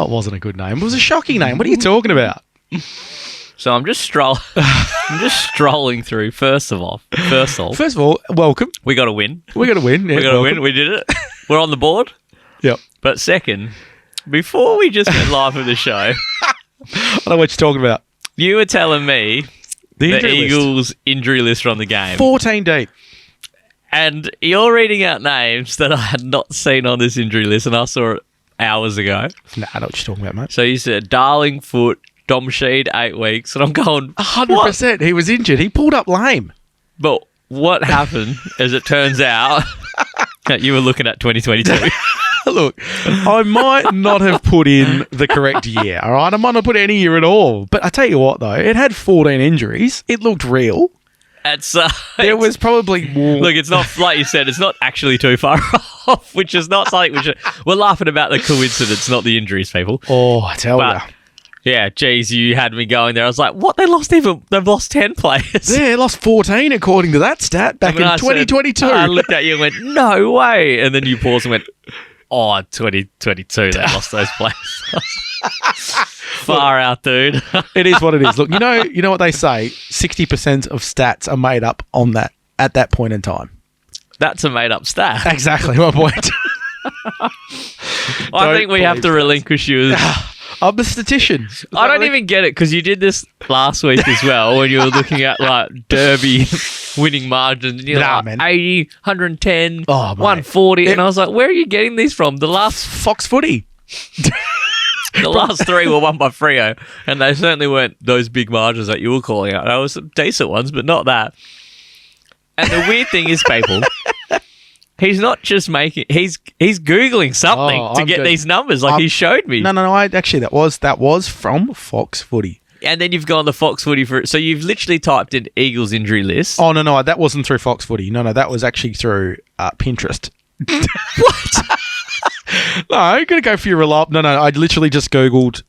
it wasn't a good name. It was a shocking name. What are you talking about? So I'm just strolling through. First of all, welcome. we got a win. We got a win. Yeah, We got a win. We did it. We're on the board. Yep. But second, before we just went live with the show, I don't know what you're talking about. you were telling me the Eagles' injury list from the game. 14 deep. And you're reading out names that I had not seen on this injury list, and I saw it hours ago. Nah, I know what you're talking about, mate. So you said Darling foot, Dom Sheed 8 weeks, and I'm going 100%. He was injured. He pulled up lame. But what happened, as it turns out, that you were looking at 2022. Look, I might not have put in the correct year, all right? I might not put any year at all. But I tell you what, though, it had 14 injuries. It looked real. There was probably more. Look, it's not, like you said, it's not actually too far off, which is not something we're laughing about the coincidence, not the injuries, people. Oh, I tell you. Yeah, geez, you had me going there. I was like, what? They've lost 10 players. Yeah, they lost 14 according to that stat back in 2022. I looked at you and went, no way. And then you paused and went, 2022, they lost those players. Far out, dude. It is what it is. Look, you know what they say, 60% of stats are made up on that at that point in time. That's a made up stat. Exactly my point. I think we have to relinquish you as... I'm a statistician. I don't even get it, because you did this last week as well when you were looking at like Derby winning margins. And you're like 80, 110, 140. And I was like, where are you getting these from? The last Fox Footy. The last three were won by Freo, and they certainly weren't those big margins that you were calling out. There were some decent ones, but not that. And the weird thing is, people, he's not just making. He's Googling something to get these numbers. Like he showed me. No. That was from Fox Footy. And then you've gone to Fox Footy for it. So you've literally typed in Eagles injury list. Oh no, that wasn't through Fox Footy. No, that was actually through Pinterest. What? No, I'm going to go for your reliable. No, I literally just Googled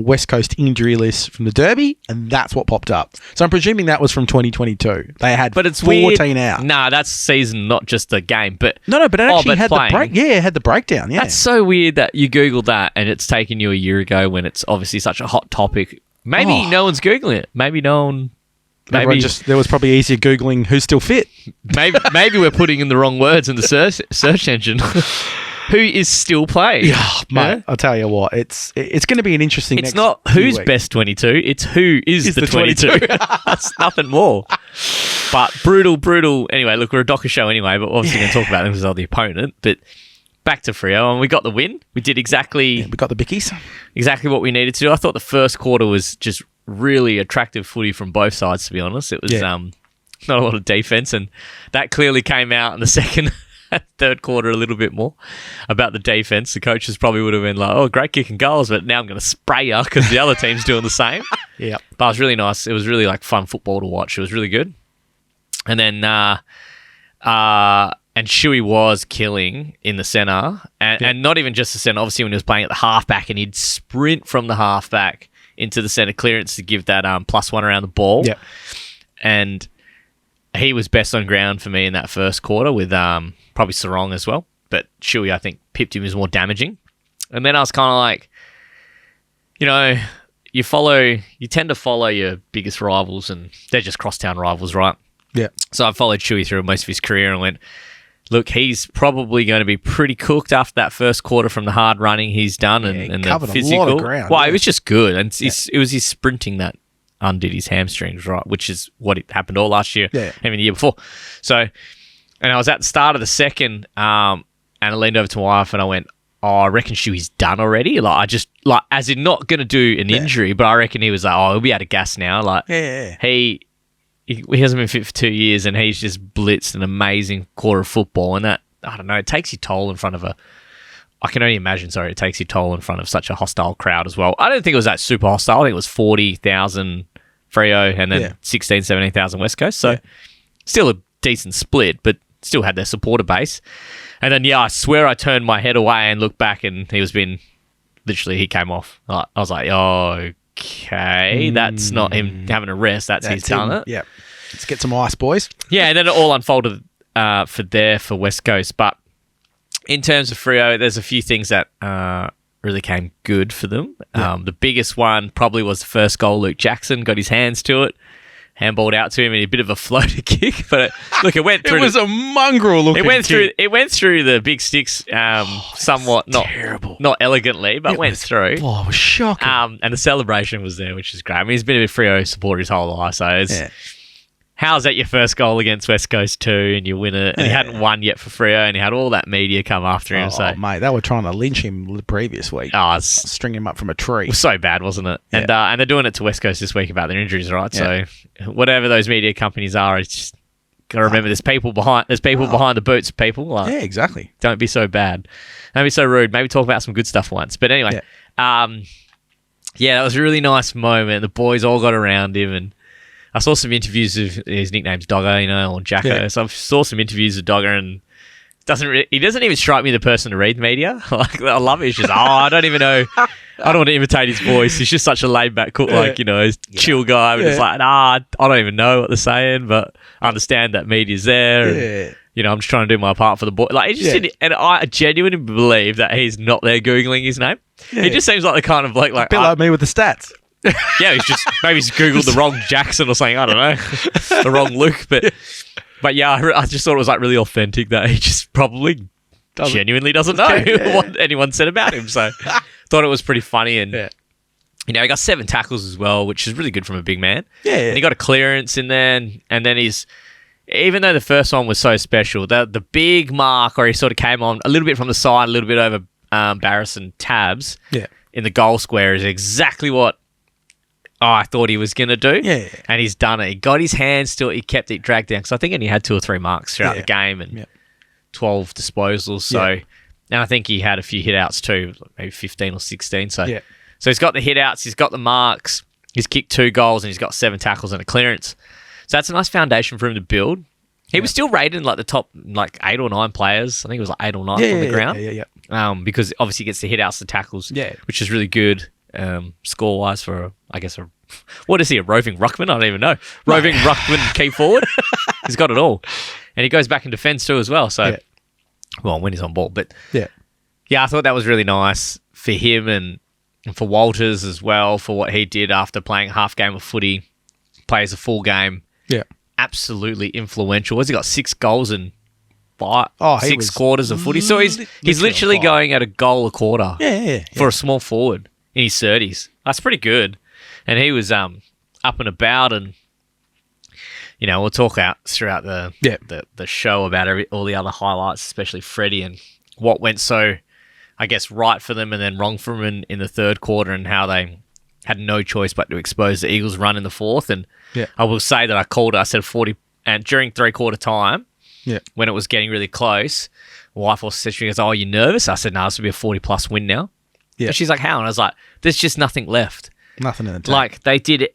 West Coast injury list from the Derby, and that's what popped up. So I'm presuming that was from 2022. They had 14 out. Nah, that's season, not just the game. But but it actually had the break. Yeah, it had the breakdown. Yeah, that's so weird that you Googled that, and it's taken you a year ago when it's obviously such a hot topic. Maybe no one's Googling it. Maybe no one... there was probably easier Googling who's still fit. Maybe we're putting in the wrong words in the search engine. Who is still playing? Yeah, mate. I'll tell you what, it's going to be an interesting. It's not who's best 22. It's who is the 22. That's nothing more. But brutal. Anyway, look, we're a Docker show anyway, but obviously going to talk about them because they're the opponent. But back to Freo, and we got the win. We did we got the bickies. Exactly what we needed to do. I thought the first quarter was just really attractive footy from both sides, to be honest. It was not a lot of defense, and that clearly came out in the second third quarter a little bit more about the defense. The coaches probably would have been like, oh, great kicking goals, but now I'm going to spray you because the other team's doing the same. Yeah. But it was really nice. It was really like fun football to watch. It was really good. And then and Shuey was killing in the centre, and not even just the centre. Obviously, when he was playing at the halfback, and he'd sprint from the halfback into the centre clearance to give that +1 around the ball. Yeah. And he was best on ground for me in that first quarter with probably Sarong as well. But Shuey, I think, pipped him as more damaging. And then I was kind of like, you tend to follow your biggest rivals, and they're just crosstown rivals, right? Yeah. So I followed Shuey through most of his career and went, look, he's probably going to be pretty cooked after that first quarter from the hard running he's done and the physical. A lot of ground, it was just good. And it was his sprinting that undid his hamstrings, right? Which is what happened all last year, even the year before. So, and I was at the start of the second, and I leaned over to my wife and I went, I reckon Shuey's done already. As in not going to do an injury, but I reckon he was like, he'll be out of gas now. He hasn't been fit for 2 years, and he's just blitzed an amazing quarter of football. And that, I don't know, it takes your toll in front of I can only imagine, it takes your toll in front of such a hostile crowd as well. I don't think it was that super hostile. I think it was 40,000 Freo and then 16,000, 17,000 West Coast. So still a decent split, but still had their supporter base. And then, I swear I turned my head away and looked back, and he came off. I was like, okay, that's not him having a rest. That's he's done it. Yeah. Let's get some ice, boys. Yeah, and then it all unfolded for West Coast. But in terms of Freo, there's a few things that really came good for them. The biggest one probably was the first goal. Luke Jackson got his hands to it, handballed out to him in a bit of a floater kick. But it went through. It was a mongrel looking kick. It went through the big sticks, somewhat not elegantly, but went through. Oh, it was shocking. And the celebration was there, which is great. I mean, he's been a Freo supporter his whole life, so how's that your first goal against West Coast 2 and you win it? And he hadn't won yet for Freo, and he had all that media come after him. So, mate, they were trying to lynch him the previous week. String him up from a tree. It was so bad, wasn't it? Yeah. And they're doing it to West Coast this week about their injuries, right? Yeah. So whatever those media companies are, it's just got to remember there's people behind the boots, people. Like, yeah, exactly. Don't be so bad. Don't be so rude. Maybe talk about some good stuff once. But anyway, that was a really nice moment. The boys all got around him, and I saw some interviews of his nickname's Dogger, or Jacko. Yeah. So I saw some interviews of Dogger, and he doesn't even strike me the person to read media. Like, I love it. He's just, I don't even know. I don't want to imitate his voice. He's just such a laid back, chill guy. But it's like, I don't even know what they're saying, but I understand that media's there. And, I'm just trying to do my part for the boy. Like, and I genuinely believe that he's not there Googling his name. Yeah. He just seems like the kind of bloke a bit like me with the stats. Yeah, maybe he's Googled the wrong Jackson or something. I don't know. The wrong Luke. But yeah, I just thought it was like really authentic that he just probably genuinely doesn't know what anyone said about him. So thought it was pretty funny. And, he got 7 tackles as well, which is really good from a big man. Yeah. And he got a clearance in there. And then even though the first one was so special, the big mark where he sort of came on a little bit from the side, a little bit over Barris and Tabs in the goal square is exactly what I thought he was going to do. Yeah. And he's done it. He got his hands to it. He kept it dragged down. Because I think he only had 2 or 3 marks throughout the game and 12 disposals. So, and I think he had a few hit-outs too, maybe 15 or 16. So, so he's got the hit-outs. He's got the marks. He's kicked 2 goals and he's got 7 tackles and a clearance. So that's a nice foundation for him to build. He was still rated in like the top 8 or 9 players. I think it was like 8 or 9 from the ground. Because obviously he gets the hit-outs, the tackles, which is really good. Score-wise for, what is he, a roving ruckman? I don't even know. Roving ruckman key forward. He's got it all. And he goes back in defence too as well. So, well, when he's on ball. But, I thought that was really nice for him and for Walters as well, for what he did after playing a half game of footy, plays a full game. Yeah. Absolutely influential. Has he got 6 goals in 6 quarters of footy? So he's literally going at a goal a quarter for a small forward in his 30s. That's pretty good. And he was up and about, and we'll talk throughout the show about all the other highlights, especially Freddie and what went so, right for them and then wrong for them in the third quarter, and how they had no choice but to expose the Eagles' run in the fourth. And I will say that I called it. I said 40, and during 3/4 time, when it was getting really close, my wife also said, she goes, "Oh, are you nervous?" I said, "No, this will be a 40+ win now." Yeah. And she's like, "How?" And I was like, "There's just nothing left." Nothing in the tank. Like, they did,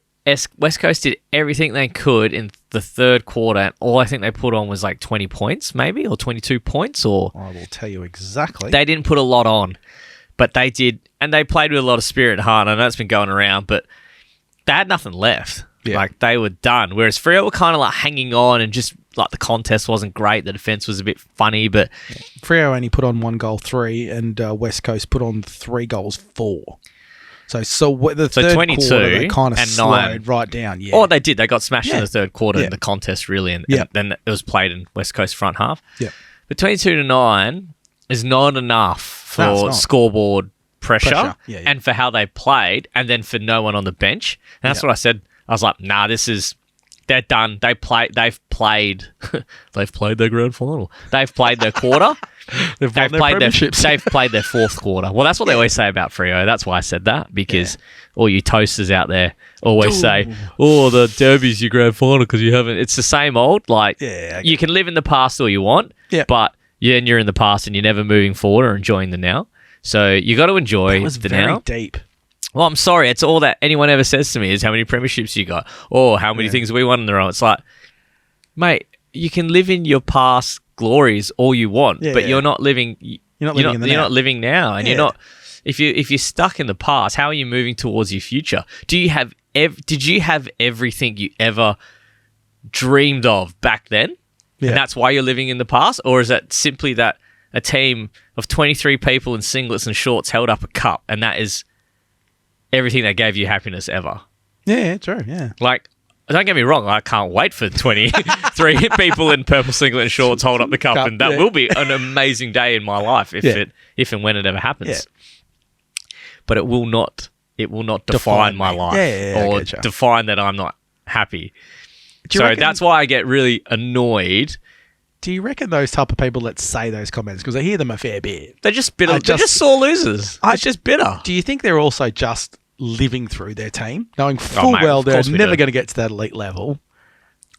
West Coast did everything they could in the third quarter, and all I think they put on was like 20 points, maybe, or 22 points, or... I will tell you exactly. They didn't put a lot on, but they did, and they played with a lot of spirit and heart. I know it's been going around, but they had nothing left. Yeah. Like, they were done. Whereas Freo were kind of like hanging on, and just like the contest wasn't great. The defense was a bit funny, but... Freo only put on 1 goal 3, and West Coast put on 3 goals 4. So the third 22 quarter, they kind of and slowed 9. Right down. Yeah. Oh, they did. They got smashed in the third quarter in the contest, really, and then it was played in West Coast front half. Yeah. But 22-9 is not enough for scoreboard pressure. And for how they played, and then for no one on the bench. And that's what I said. I was like, nah, they're done. They've played their grand final. They've played their quarter. They've played their fourth quarter. Well, that's what they always say about Freo. That's why I said that, because all you toasters out there always say, "Oh, the derby's your grand final," because you haven't. It's the same old. Like, you can live in the past all you want, but then you're in the past and you're never moving forward or enjoying the now. So you got to enjoy the now. Deep. Well, I'm sorry. It's all that anyone ever says to me is how many premierships you got, or how many things we won in a row. It's like, mate, you can live in your past glories all you want, but you're not living. You're not living now, and you're not. If you're stuck in the past, how are you moving towards your future? Did you have everything you ever dreamed of back then, and that's why you're living in the past, or is that simply that a team of 23 people in singlets and shorts held up a cup, and that is everything that gave you happiness ever. Yeah, true, yeah. Like, don't get me wrong, I can't wait for 23 people in purple singlet and shorts hold up the cup, and that will be an amazing day in my life if and when it ever happens. Yeah. But it will not define my life or define that I'm not happy. So that's why I get really annoyed. Do you reckon those type of people that say those comments, because I hear them a fair bit, they're just bitter? They're just sore losers. It's just bitter. Do you think they're also just living through their team, knowing full well they're never going to get to that elite level?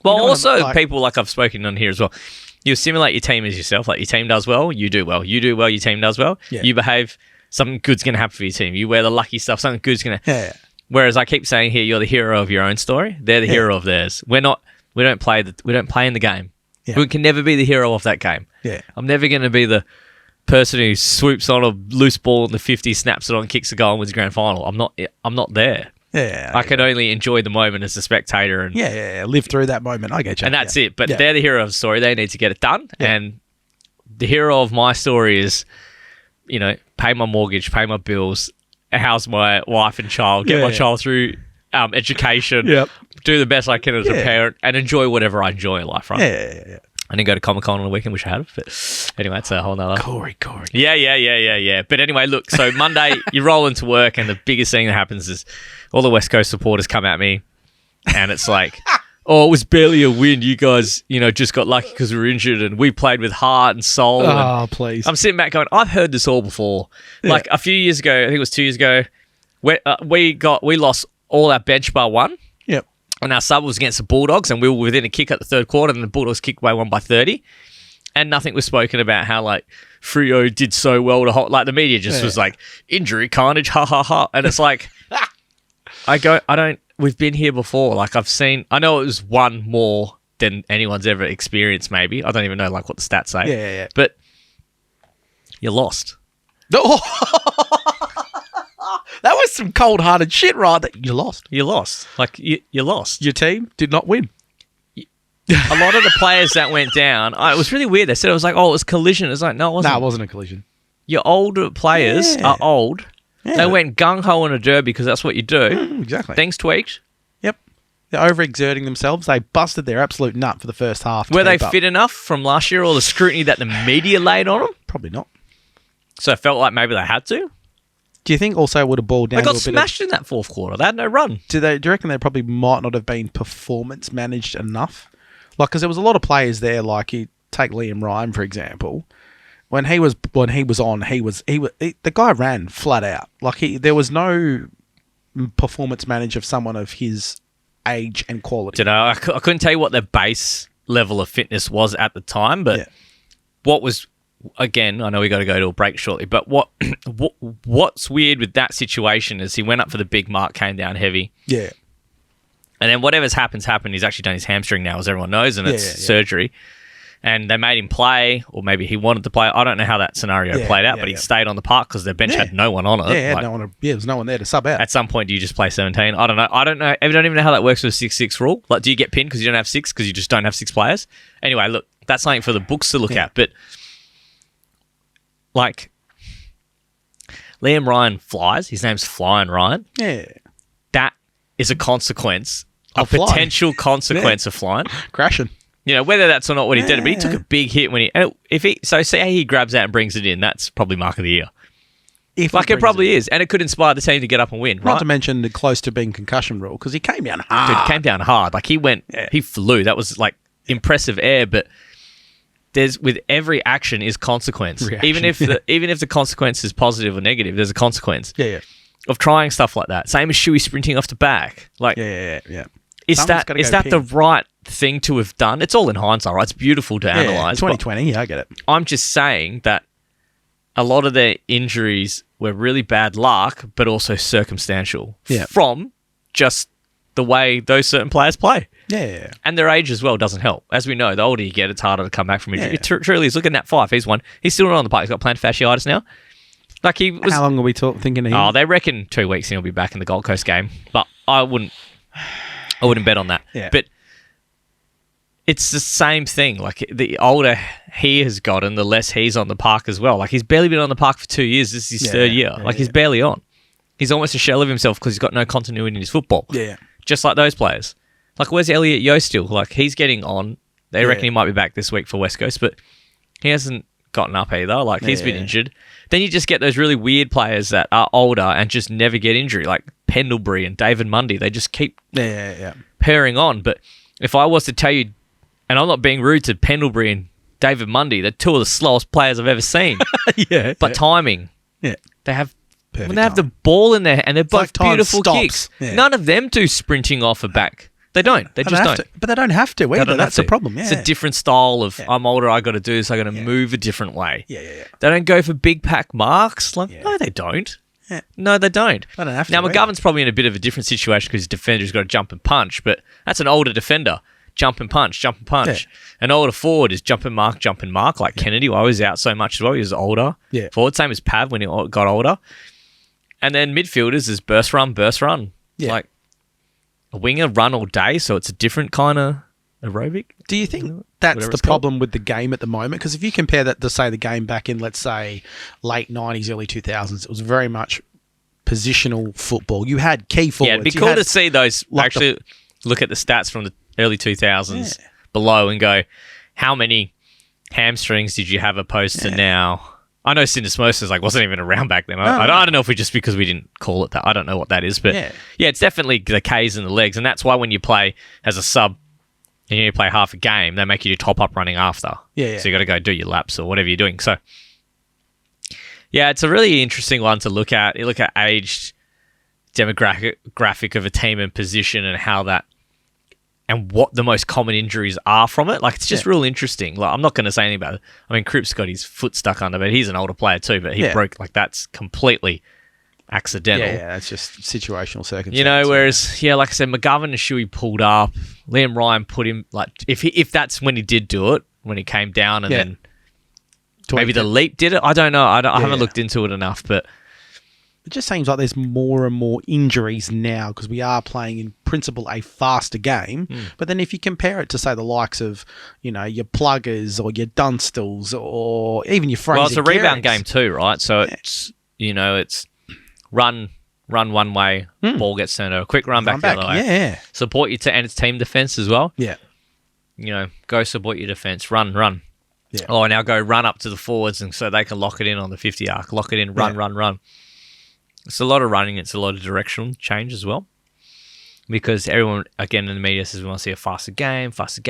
Well, also people like I've spoken on here as well. You assimilate your team as yourself. Like your team does well, you do well. You do well, your team does well. Yeah. You behave, something good's going to happen for your team. You wear the lucky stuff, something good's going to. Yeah. Whereas I keep saying here, you're the hero of your own story. They're the hero of theirs. We don't play in the game. Yeah. We can never be the hero of that game. Yeah. I'm never going to be the person who swoops on a loose ball in the 50, snaps it on, kicks a goal, and wins the grand final. I'm not there. Yeah. I can only enjoy the moment as a spectator and live through that moment. I get you. And that's it. But they're the hero of the story. They need to get it done. Yeah. And the hero of my story is, pay my mortgage, pay my bills, house my wife and child, get my child through education, do the best I can as a parent, and enjoy whatever I enjoy in life, right? Yeah. I didn't go to Comic-Con on the weekend, which I had, but anyway, that's a whole nother... Corey. Yeah. But anyway, look, so Monday, you roll into work, and the biggest thing that happens is all the West Coast supporters come at me, and it's like, oh, it was barely a win. You guys, just got lucky because we were injured, and we played with heart and soul. Oh, please. I'm sitting back going, I've heard this all before. Yeah. Like a few years ago, I think it was 2 years ago, we lost all our bench bar one. Yep. And our sub was against the Bulldogs, and we were within a kick at the third quarter, and the Bulldogs kicked away one by 30. And nothing was spoken about how, like, Freo did so well to hold... Like, the media just was like, injury carnage, ha, ha, ha. And it's like, we've been here before. Like, I know it was one more than anyone's ever experienced, maybe. I don't even know, like, what the stats say. Yeah. But you lost. That was some cold-hearted shit, right? That you lost. You lost. Like, you lost. Your team did not win. A lot of the players that went down, it was really weird. They said it was like, oh, it was collision. It was like, no, it wasn't. No, it wasn't a collision. Your older players are old. Yeah. They went gung-ho in a derby because that's what you do. Exactly. Things tweaked. Yep. They're overexerting themselves. They busted their absolute nut for the first half. Were they fit enough from last year, or the scrutiny that the media laid on them? Probably not. So it felt like maybe they had to? Do you think also it would have boiled down? They got smashed in that fourth quarter. They had no run. Do you reckon they probably might not have been performance managed enough? Like, because there was a lot of players there. Like, you take Liam Ryan for example. When he was on, the guy ran flat out. Like, there was no performance manage of someone of his age and quality. I couldn't tell you what their base level of fitness was at the time, but what was. Again, I know we got to go to a break shortly, but what's weird with that situation is he went up for the big mark, came down heavy. Yeah. And then whatever's happened. He's actually done his hamstring now, as everyone knows, and it's surgery. And they made him play, or maybe he wanted to play. I don't know how that scenario played out, but he stayed on the park because their bench had no one on it. Yeah, there was no one there to sub out. At some point, do you just play 17? I don't know. I don't even know how that works with a 6-6 rule. Like, do you get pinned because you don't have 6 because you just don't have 6 players? Anyway, look, that's something for the books to look at, but... Like, Liam Ryan flies. His name's Flying Ryan. Yeah. That is a consequence, a potential consequence of flying. Crashing. Whether that's or not what he did, but he took a big hit when say he grabs that and brings it in, that's probably mark of the year. It probably is. And it could inspire the team to get up and win, right? Not to mention the close to being concussion rule, because he came down hard. Dude, came down hard. Like, he flew. That was, like, impressive air, but... with every action is consequence. Reaction. Even if the consequence is positive or negative, there's a consequence. Yeah. Of trying stuff like that. Same as Shuey sprinting off the back. Like, yeah. Is that the right thing to have done? It's all in hindsight, right? It's beautiful to analyse. 2020, I get it. I'm just saying that a lot of their injuries were really bad luck, but also circumstantial from just the way those certain players play. Yeah. And their age as well doesn't help. As we know, the older you get, it's harder to come back from injury. Yeah. It truly is. Look at Nat Fife. He's one. He's still not on the park. He's got plantar fasciitis now. Like, he was... How long are we thinking? Oh, they reckon 2 weeks and he'll be back in the Gold Coast game. But I wouldn't bet on that. Yeah. But it's the same thing. Like, the older he has gotten, the less he's on the park as well. Like, he's barely been on the park for 2 years. This is his third year. He's barely on. He's almost a shell of himself because he's got no continuity in his football. Yeah. Just like those players. Like, where's Elliot Yeo still? Like, he's getting on. They reckon he might be back this week for West Coast, but he hasn't gotten up either. Like, he's been injured. Then you just get those really weird players that are older and just never get injury, like Pendlebury and David Mundy. They just keep pairing on. But if I was to tell you, and I'm not being rude to Pendlebury and David Mundy, they're two of the slowest players I've ever seen. But timing. Yeah. They have perfect when they have the ball in there and they're both beautiful kicks. Yeah. None of them do sprinting off a back. They don't. They just don't. But they don't have to either. That's the problem. Yeah. It's a different style of, I'm older, I got to do this, I got to move a different way. They don't go for big pack marks. Like, no, they don't. Yeah. No, they don't. They don't have to. Now, McGovern's probably in a bit of a different situation because his defender's got to jump and punch, but that's an older defender. Jump and punch, jump and punch. Yeah. An older forward is jump and mark, like Kennedy, who I was out so much as well. He was older. Yeah. Forward, same as Pav when he got older. And then midfielders is burst run. Yeah. Like, a winger run all day, so it's a different kind of aerobic. Do you think that's the problem with the game at the moment? Because if you compare that to, say, the game back in, let's say, late 90s, early 2000s, it was very much positional football. You had key forwards. Yeah, it'd be cool to see those, actually look at the stats from the early 2000s below and go, how many hamstrings did you have opposed to now? I know syndesmosis wasn't even around back then. I don't know if we just because we didn't call it that. I don't know what that is, but yeah, it's definitely the K's and the legs, and that's why when you play as a sub and you play half a game, they make you do top up running after. Yeah. So you got to go do your laps or whatever you're doing. So yeah, it's a really interesting one to look at. You look at age demographic of a team and position and how that and what the most common injuries are from it. Like, it's just real interesting. Like, I'm not going to say anything about it. I mean, Cripps got his foot stuck under, but he's an older player too, but he broke, like, that's completely accidental. Yeah, that's just situational circumstances. You know, whereas, like I said, McGovern and Shuey pulled up. Liam Ryan put him, like, if that's when he did do it, when he came down and then maybe the leap did it. I don't know. I haven't looked into it enough, but it just seems like there's more and more injuries now because we are playing, in principle, a faster game. But then if you compare it to, say, the likes of, your Pluggers or your Dunstals or even your Fraser it's a rebound game too, right? So it's, it's run one way, ball gets turned over, quick run back the other way. Yeah. Support your and it's team defense as well. Yeah. Go support your defense, run. Yeah. Oh, now go run up to the forwards and so they can lock it in on the 50 arc. Lock it in, run. It's a lot of running. It's a lot of directional change as well. Because everyone, again, in the media says we want to see a faster game, faster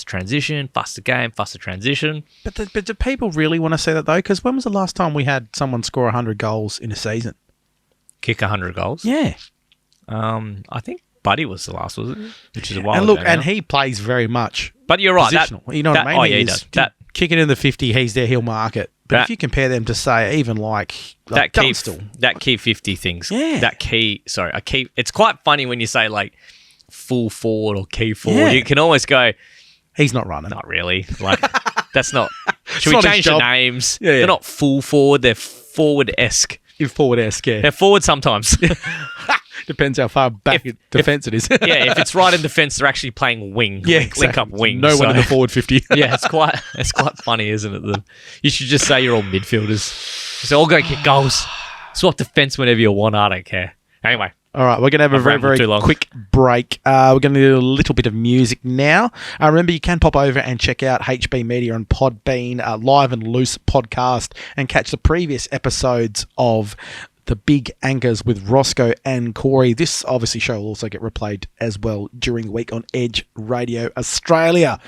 transition, faster game, faster transition. But do people really want to see that, though? Because when was the last time we had someone score 100 goals in a season? Kick 100 goals? Yeah. I think Buddy was the last, was it? Which is a while and look, ago now. And he plays very much But you're right. You know what I mean? Oh, yeah, he does. Kicking in the 50, he's there, he'll mark it. But if you compare them to, say, even like that Dunstall. key 50 things. Yeah. It's quite funny when you say, like, full forward or key forward. Yeah. You can almost go, he's not running. Not really. Like, that's not. Should we change the names? Yeah. They're not full forward. They're forward-esque. Forward-esque, yeah. They're forward sometimes. Depends how far back in defence it is. If it's right in defence, they're actually playing wing. Yeah, link up wing. No one in the forward 50. Yeah, it's quite funny, isn't it? You should just say you're all midfielders. So I'll go kick goals. Swap defence whenever you want. I don't care. Anyway. All right, we're going to have a very, very quick break. We're going to do a little bit of music now. Remember, you can pop over and check out HB Media on Podbean, Live and Loose podcast, and catch the previous episodes of The Big Anchors with Roscoe and Corey. This obviously show will also get replayed as well during the week on Edge Radio Australia.